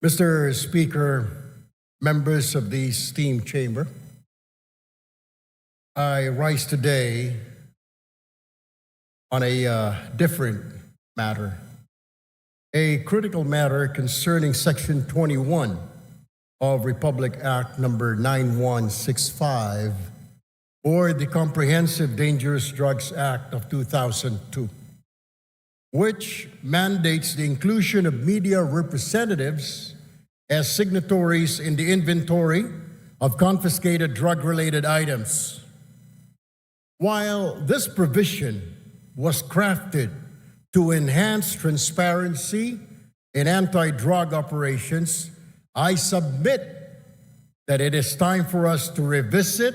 Mr. Speaker, members of the esteemed chamber, I rise today on a different matter, a critical matter concerning Section 21 of Republic Act number 9165, or the Comprehensive Dangerous Drugs Act of 2002, which mandates the inclusion of media representatives as signatories in the inventory of confiscated drug-related items. While this provision was crafted to enhance transparency in anti-drug operations, I submit that it is time for us to revisit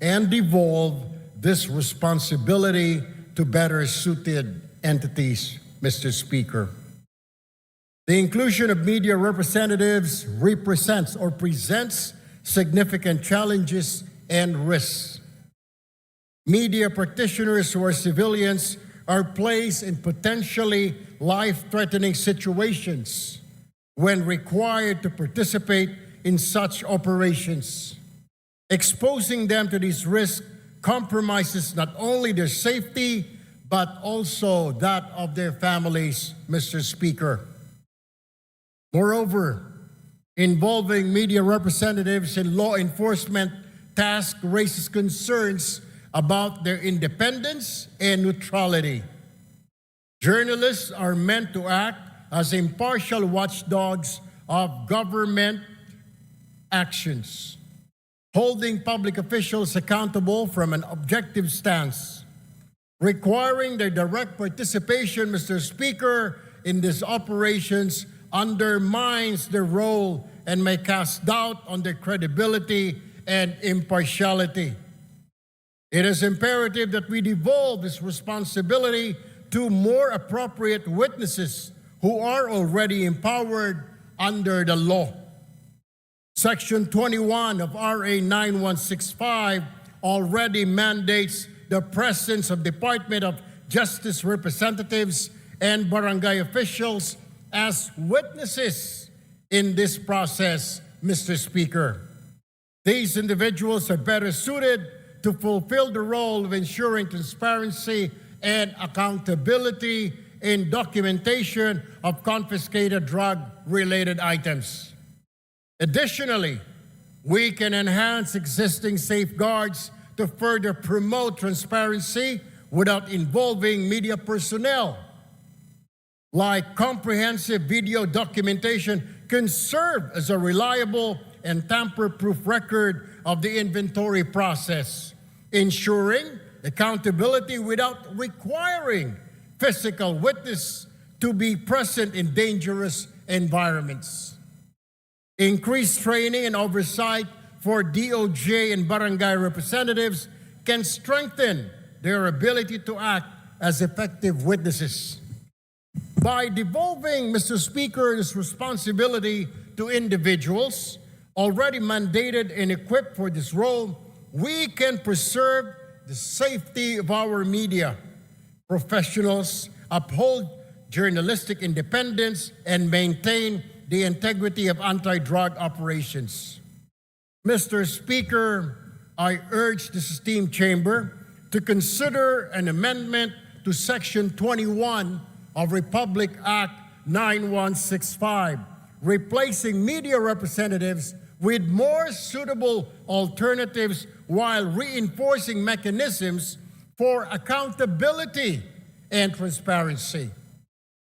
and devolve this responsibility to better suited entities, Mr. Speaker. The inclusion of media representatives represents or presents significant challenges and risks. Media practitioners who are civilians are placed in potentially life-threatening situations when required to participate in such operations. Exposing them to these risks compromises not only their safety, but also that of their families, Mr. Speaker. Moreover, involving media representatives in law enforcement tasks raises concerns about their independence and neutrality. Journalists are meant to act as impartial watchdogs of government actions, holding public officials accountable from an objective stance. Requiring their direct participation, Mr. Speaker, in these operations undermines their role and may cast doubt on their credibility and impartiality. It is imperative that we devolve this responsibility to more appropriate witnesses who are already empowered under the law. Section 21 of RA 9165 already mandates the presence of Department of Justice representatives and barangay officials as witnesses in this process, Mr. Speaker. These individuals are better suited to fulfill the role of ensuring transparency and accountability in documentation of confiscated drug-related items. Additionally, we can enhance existing safeguards to further promote transparency without involving media personnel. Like comprehensive video documentation can serve as a reliable and tamper-proof record of the inventory process, ensuring accountability without requiring physical witness to be present in dangerous environments. Increased training and oversight for DOJ and barangay representatives can strengthen their ability to act as effective witnesses. By devolving, Mr. Speaker, this responsibility to individuals already mandated and equipped for this role, we can preserve the safety of our media professionals, uphold journalistic independence, and maintain the integrity of anti-drug operations. Mr. Speaker, I urge this esteemed chamber to consider an amendment to Section 21 of Republic Act 9165, replacing media representatives with more suitable alternatives while reinforcing mechanisms for accountability and transparency.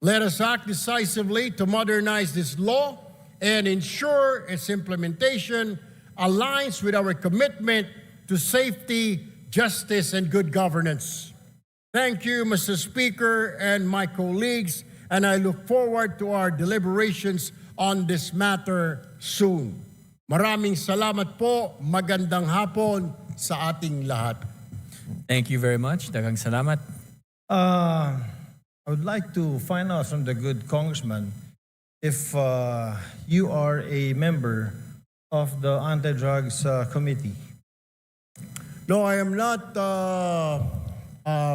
Let us act decisively to modernize this law and ensure its implementation aligns with our commitment to safety, justice, and good governance. Thank you, Mr. Speaker and my colleagues, and I look forward to our deliberations on this matter soon. Maraming salamat po, magandang hapon sa ating lahat. Thank you very much. Daghang salamat. I would like to find out from the good congressman if you are a member of the Anti-Drugs Committee. No, I am not,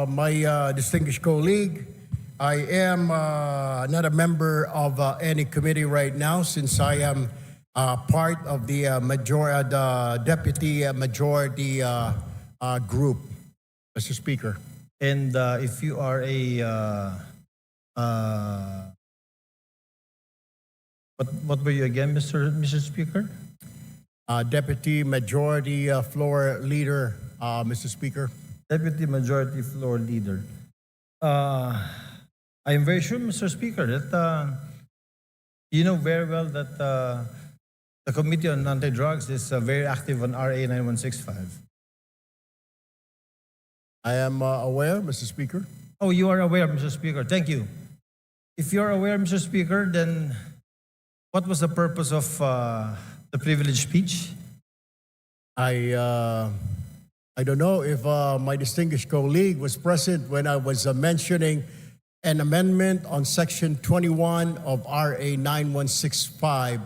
my distinguished colleague. I am not a member of any committee right now since I am part of the deputy majority group, Mr. Speaker. And if you are what were you again, Mr. Speaker? Deputy Majority Floor Leader, Mr. Speaker. Deputy Majority Floor Leader. I am very sure, Mr. Speaker, that you know very well that the Committee on Anti-Drugs is very active on RA 9165. I am aware, Mr. Speaker. Oh, you are aware, Mr. Speaker. Thank you. If you're aware, Mr. Speaker, then what was the purpose of the privileged speech? I don't know if my distinguished colleague was present when I was mentioning an amendment on Section 21 of RA 9165,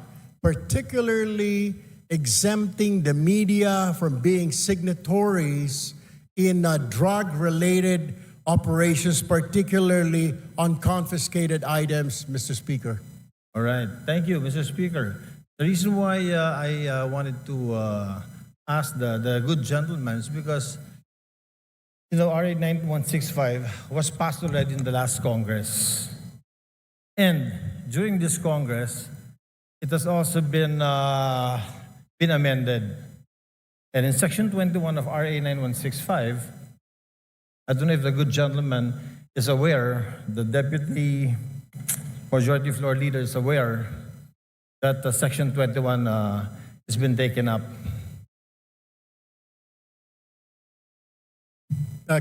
particularly exempting the media from being signatories in drug-related operations, particularly on confiscated items, Mr. Speaker. All right. Thank you, Mr. Speaker. The reason why I wanted to ask the good gentleman is because, you know, RA 9165 was passed already in the last Congress. And during this Congress, it has also been amended. And in Section 21 of RA 9165, I don't know if the good gentleman is aware, the Deputy Majority Floor Leader is aware that Section 21 has been taken up.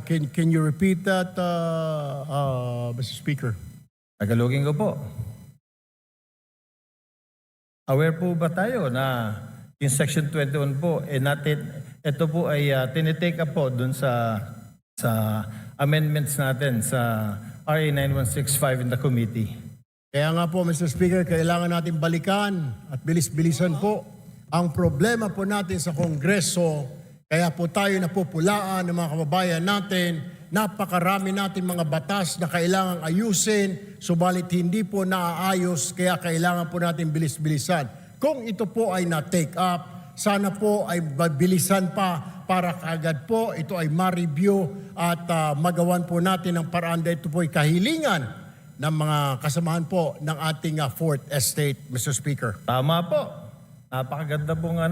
Can you repeat that, Mr. Speaker? Tagalogin ko po. Aware po ba tayo na yung Section 21 po, ito po ay tinitake up po dun sa amendments natin sa RA 9165 in the committee. Kaya nga po, Mr. Speaker, kailangan natin balikan at bilis-bilisan po ang problema po natin sa Kongreso. Kaya po tayo napupulaan ng mga kababayan natin. Napakarami natin mga batas na kailangang ayusin, subalit hindi po naaayos, kaya kailangan po natin bilis-bilisan. Kung ito po ay na-take up, sana po ay bilisan pa para kaagad po ito ay ma-review at magawan po natin ang paraan dahil ito po ay kahilingan ng mga kasamahan po ng ating Fourth Estate, Mr. Speaker. Tama po. Napakaganda pong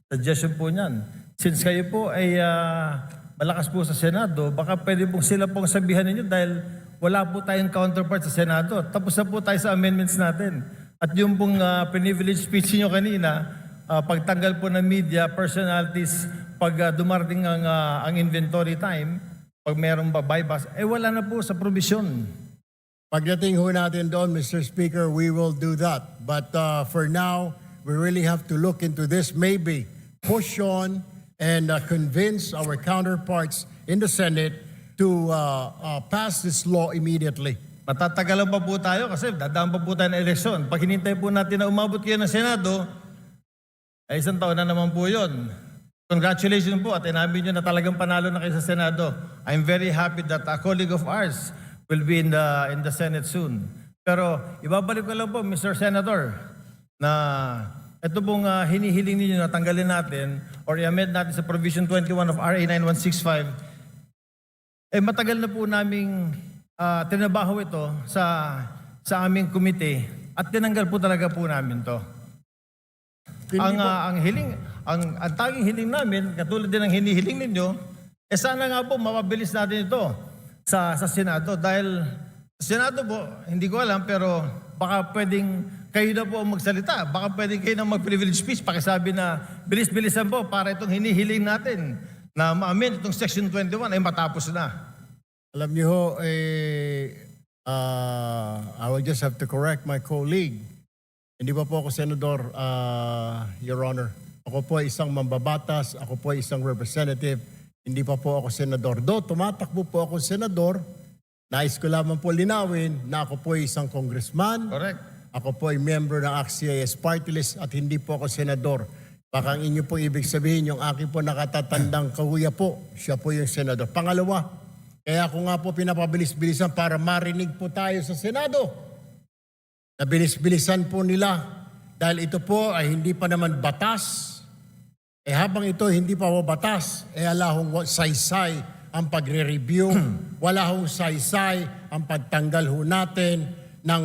suggestion po niyan. Since kayo po ay malakas po sa Senado, baka pwede pong sila pong sabihan ninyo dahil wala po tayong counterpart sa Senado. Tapos na po tayo sa amendments natin. At yung pong privileged speech niyo kanina, pagtanggal po ng media, personalities, pag dumarating ang inventory time, pag mayroong bypass, wala na po sa provision. Pagdating ho natin doon, Mr. Speaker, we will do that. But for now, we really have to look into this, maybe push on and convince our counterparts in the Senate to pass this law immediately. Matatagalan pa po tayo kasi dadaan pa po tayo ng eleksyon. Pag hinintay po natin na umabot kayo ng Senado, ay isang taon na naman po yun. Congratulations po at inamin nyo na talagang panalo na kayo sa Senado. I'm very happy that a colleague of ours will be in the Senate soon. Pero ibabalik ko lang po, Mr. Senator, na ito pong hinihiling ninyo na tanggalin natin or i-amend natin sa Provision 21 of RA 9165, matagal na po naming tinabaho ito sa aming komite at tinanggal po talaga po namin to. Ang tanging hiling namin, katulad din ng hinihiling ninyo, sana nga po mapabilis natin ito sa Senado. Dahil sa Senado po, hindi ko alam, pero baka pwedeng kayo na po ang magsalita. Baka pwedeng kayo na mag-privilege speech, pakisabi na bilis-bilisan po para itong hinihiling natin na ma-amend itong Section 21 ay matapos na. Alam niyo ho, I will just have to correct my colleague. Hindi pa po ako senador, Your Honor. Ako po ay isang mambabatas, ako po ay isang representative, hindi pa po ako senador. Do, tumatakbo po ako senador, nais ko lamang po linawin na ako po ay isang congressman. Correct. Ako po ay member ng ACT-CIS Party List at hindi po ako senador. Baka ang inyo pong ibig sabihin, yung aking po nakatatandang kahuya po, siya po yung senador. Pangalawa, Kaya ako nga po pinapabilis-bilisan para marinig po tayo sa Senado. Nabilis-bilisan po nila dahil ito po ay hindi pa naman batas. Habang ito hindi pa po batas, ala hong saysay ang pagre-review, wala hong saysay ang pagtanggal ho natin ng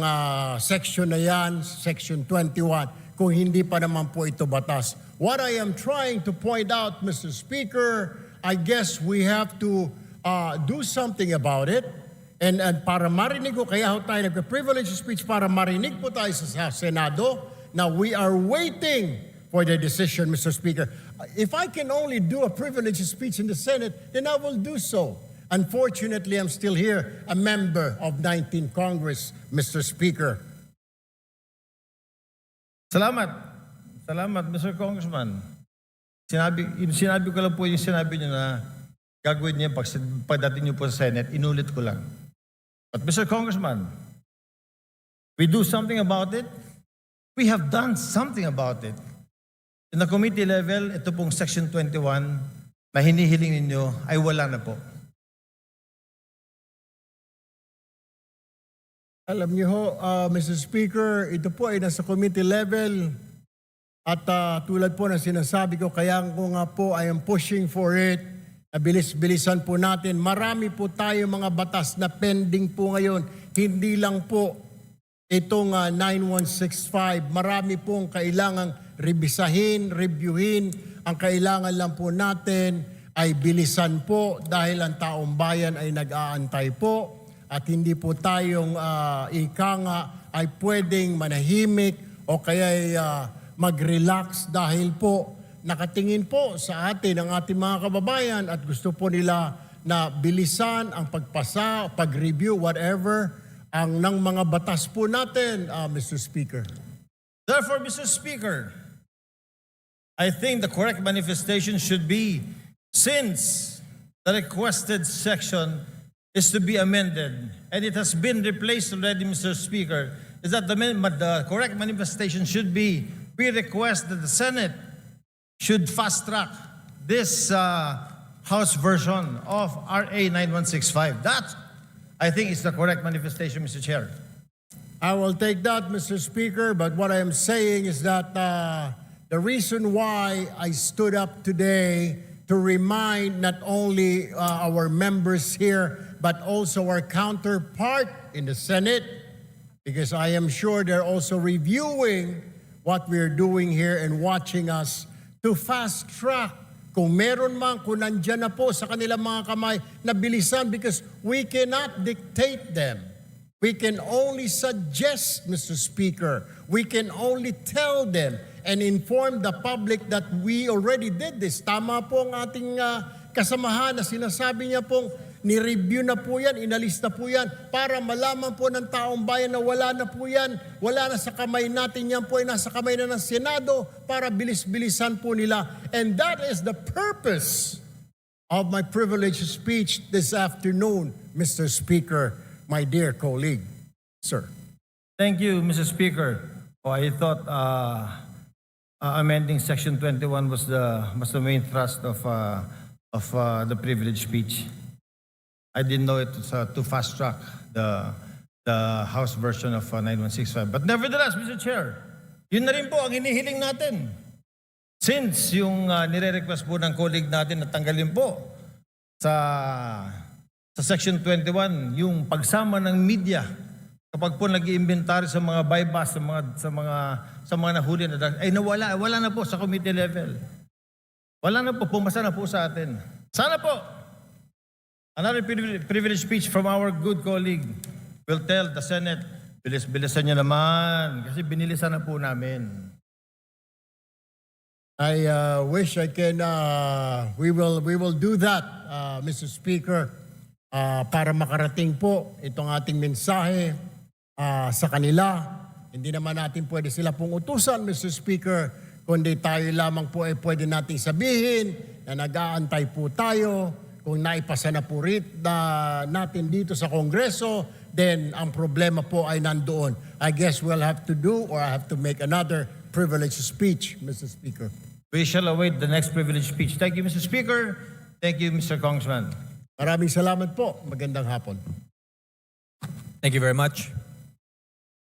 section na yan, section 21, kung hindi pa naman po ito batas. What I am trying to point out, Mr. Speaker, I guess we have to do something about it. And para marinig ko, kaya ho tayo nagka-privilege speech para marinig po tayo sa Senado. Now, we are waiting for the decision, Mr. Speaker. If I can only do a privilege speech in the Senate, then I will do so. Unfortunately, I'm still here, a member of 19th Congress, Mr. Speaker. Salamat. Salamat, Mr. Congressman. Sinabi ko lang po yung sinabi niyo na gagawin niya pagdating niyo po sa Senate, inulit ko lang. But Mr. Congressman, we do something about it. We have done something about it. In the committee level, ito pong Section 21 na hinihiling ninyo ay wala na po. Alam niyo ho, Mr. Speaker, ito po ay nasa committee level at tulad po ng sinasabi ko, kaya ko nga po I am pushing for it. Bilis-bilisan po natin. Marami po tayo mga batas na pending po ngayon. Hindi lang po itong 9165. Marami pong kailangang revisahin, reviewin. Ang kailangan lang po natin ay bilisan po dahil ang taong bayan ay nag-aantay po at hindi po tayong ika nga ay pwedeng manahimik o kaya mag-relax dahil po nakatingin po sa atin ang ating mga kababayan at gusto po nila na bilisan ang pagpasa, pag-review, whatever, ang ng mga batas po natin, Mr. Speaker. Therefore, Mr. Speaker, I think the correct manifestation should be, since the requested section is to be amended, and it has been replaced already, Mr. Speaker, is that the correct manifestation should be, we request that the Senate should fast-track this House version of RA 9165. That, I think, is the correct manifestation, Mr. Chair. I will take that, Mr. Speaker, but what I am saying is that the reason why I stood up today to remind not only our members here, but also our counterpart in the Senate, because I am sure they're also reviewing what we're doing here and watching us to fast track. Kung meron man, kung nandyan na po sa kanilang mga kamay, na bilisan because we cannot dictate them. We can only suggest, Mr. Speaker. We can only tell them and inform the public that we already did this. Tama po ang ating kasamahan na sinasabi niya pong ni-review na po yan, inalis na po yan, para malaman po ng taong bayan na wala na po yan, wala na sa kamay natin, yan po ay nasa kamay na ng Senado para bilis-bilisan po nila. And that is the purpose of my privileged speech this afternoon, Mr. Speaker, my dear colleague. Sir. Thank you, Mr. Speaker. I thought amending Section 21 was the main thrust of the privilege speech. I didn't know it was to fast track the House version of 9165. But nevertheless, Mr. Chair, yun na rin po ang hinihiling natin. Since yung nire-request po ng colleague natin na tanggalin po sa Section 21, yung pagsama ng media kapag po nag-iimbentary sa mga bypass, sa mga nahuli na ay wala na po sa committee level. Wala na po, pumasa na po sa atin. Sana po, another privilege speech from our good colleague will tell the Senate, bilis-bilisan niyo naman kasi binilisan na po namin. I wish I can, we will do that, Mr. Speaker, para makarating po itong ating mensahe sa kanila. Hindi naman natin pwede sila pong utusan, Mr. Speaker, kundi tayo lamang po ay pwede nating sabihin na nag-aantay po tayo. Kung naipasa na po natin dito sa Kongreso, then ang problema po ay nandoon. I guess we'll have to do or I have to make another privilege speech, Mr. Speaker. We shall await the next privilege speech. Thank you, Mr. Speaker. Thank you, Mr. Congressman. Maraming salamat po. Magandang hapon. Thank you very much.